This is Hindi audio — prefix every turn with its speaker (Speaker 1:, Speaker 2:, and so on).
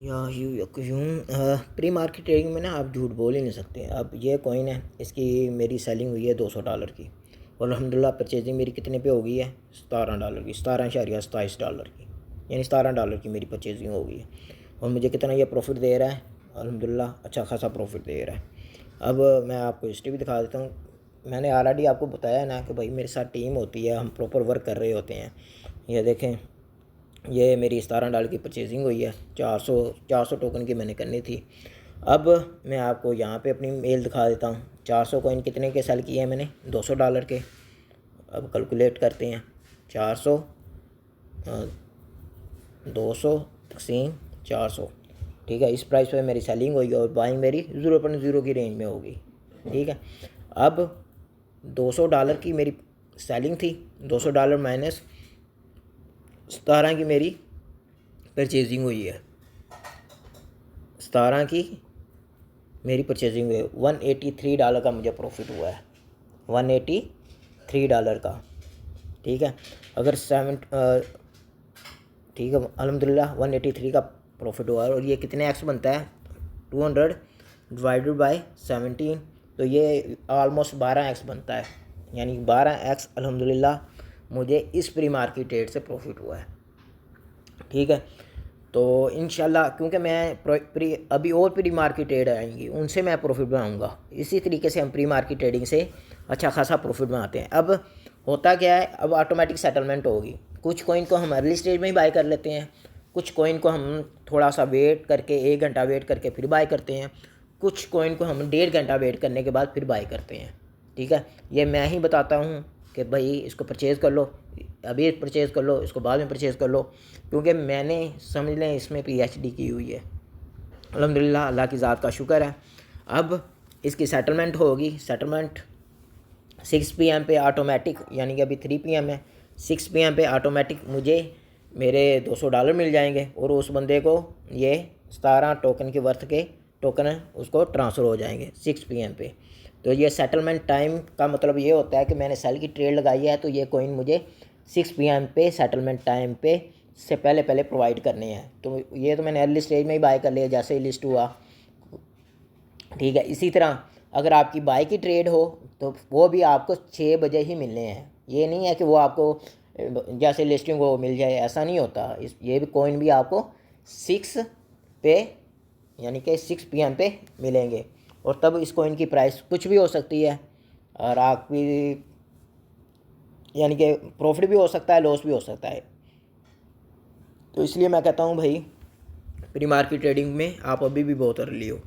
Speaker 1: प्री मार्केट ट्रेडिंग में ना आप झूठ बोल ही नहीं सकते। अब ये कॉइन है, इसकी मेरी सेलिंग हुई है $200 की और अल्हम्दुलिल्लाह परचेजिंग मेरी कितने पे हो गई है, $17 की, $17.27 की, यानी $17 की मेरी परचेजिंग हो गई है। और मुझे कितना ये प्रॉफिट दे रहा है, अल्हम्दुलिल्लाह अच्छा खासा प्रॉफिट दे रहा है। अब मैं आपको हिस्ट्री भी दिखा देता हूँ। मैंने ऑलरेडी आपको बताया ना कि भाई मेरे साथ टीम होती है, हम प्रॉपर वर्क कर रहे होते हैं। ये देखें, ये मेरी $17 की परचेजिंग हुई है, 400 टोकन की मैंने करनी थी। अब मैं आपको यहाँ पे अपनी मेल दिखा देता हूँ। 400 कॉइन कितने के सेल किए हैं मैंने, $200 के। अब कैलकुलेट करते हैं, 400 200 तकसीम 400, ठीक है। इस प्राइस पे मेरी सेलिंग होगी और बाइंग मेरी 0.0 की रेंज में होगी, ठीक है। अब $200 की मेरी सेलिंग थी, $200 माइनस 17 की मेरी परचेजिंग हुई है, 17 की मेरी परचेजिंग हुई है। $183 का मुझे प्रॉफिट हुआ है, $183 का, ठीक है। अगर ठीक है, अल्हम्दुलिल्लाह 183 का प्रॉफिट हुआ है। और ये कितने एक्स बनता है, 200 डिवाइडेड बाय 17, तो ये ऑलमोस्ट 12 एक्स बनता है, यानी 12 एक्स अल्हम्दुलिल्लाह मुझे इस प्री मार्केट ट्रेड से प्रॉफिट हुआ है, ठीक है। तो इंशाल्लाह क्योंकि मैं अभी और प्री मार्केट ट्रेड आएंगी, उनसे मैं प्रॉफिट बनाऊंगा। इसी तरीके से हम प्री मार्केट ट्रेडिंग से अच्छा खासा प्रॉफिट बनाते हैं। अब होता क्या है, अब ऑटोमेटिक सेटलमेंट होगी। कुछ कॉइन को हम अर्ली स्टेज में ही बाय कर लेते हैं, कुछ कॉइन को हम थोड़ा सा वेट करके 1 घंटा वेट करके फिर बाय करते हैं, कुछ कॉइन को हम 1.5 घंटा वेट करने के बाद फिर बाय करते हैं, ठीक है। ये मैं ही बताता हूँ कि भाई इसको परचेज़ कर लो, अभी परचेज़ कर लो, इसको बाद में परचेज़ कर लो, क्योंकि मैंने समझ लें इसमें PhD की हुई है। अल्हम्दुलिल्लाह, अल्लाह की ज़ात का शुक्र है। अब इसकी सेटलमेंट होगी, सेटलमेंट 6 PM पे ऑटोमेटिक, यानी कि अभी 3 PM है, 6 PM पे ऑटोमेटिक मुझे मेरे $200 मिल जाएंगे और उस बंदे को ये 17 टोकन के वर्थ के टोकन उसको ट्रांसफ़र हो जाएंगे 6 PM पे। तो ये सेटलमेंट टाइम का मतलब ये होता है कि मैंने सेल की ट्रेड लगाई है तो ये कॉइन मुझे 6 PM पे सेटलमेंट टाइम पे से पहले पहले प्रोवाइड करने हैं। तो ये तो मैंने अर्ली स्टेज में ही बाय कर लिया जैसे ही लिस्ट हुआ, ठीक है। इसी तरह अगर आपकी बाय की ट्रेड हो तो वो भी आपको 6 बजे ही मिलने हैं। ये नहीं है कि वो आपको जैसे लिस्टिंग हो मिल जाए, ऐसा नहीं होता। ये भी कॉइन भी आपको 6 पे, यानी कि 6 PM पे मिलेंगे। और तब इस कॉइन की प्राइस कुछ भी हो सकती है और आपकी, यानी कि प्रॉफिट भी हो सकता है, लॉस भी हो सकता है। तो इसलिए मैं कहता हूँ भाई प्री मार्केट ट्रेडिंग में आप अभी भी बहुत अर्ली हो।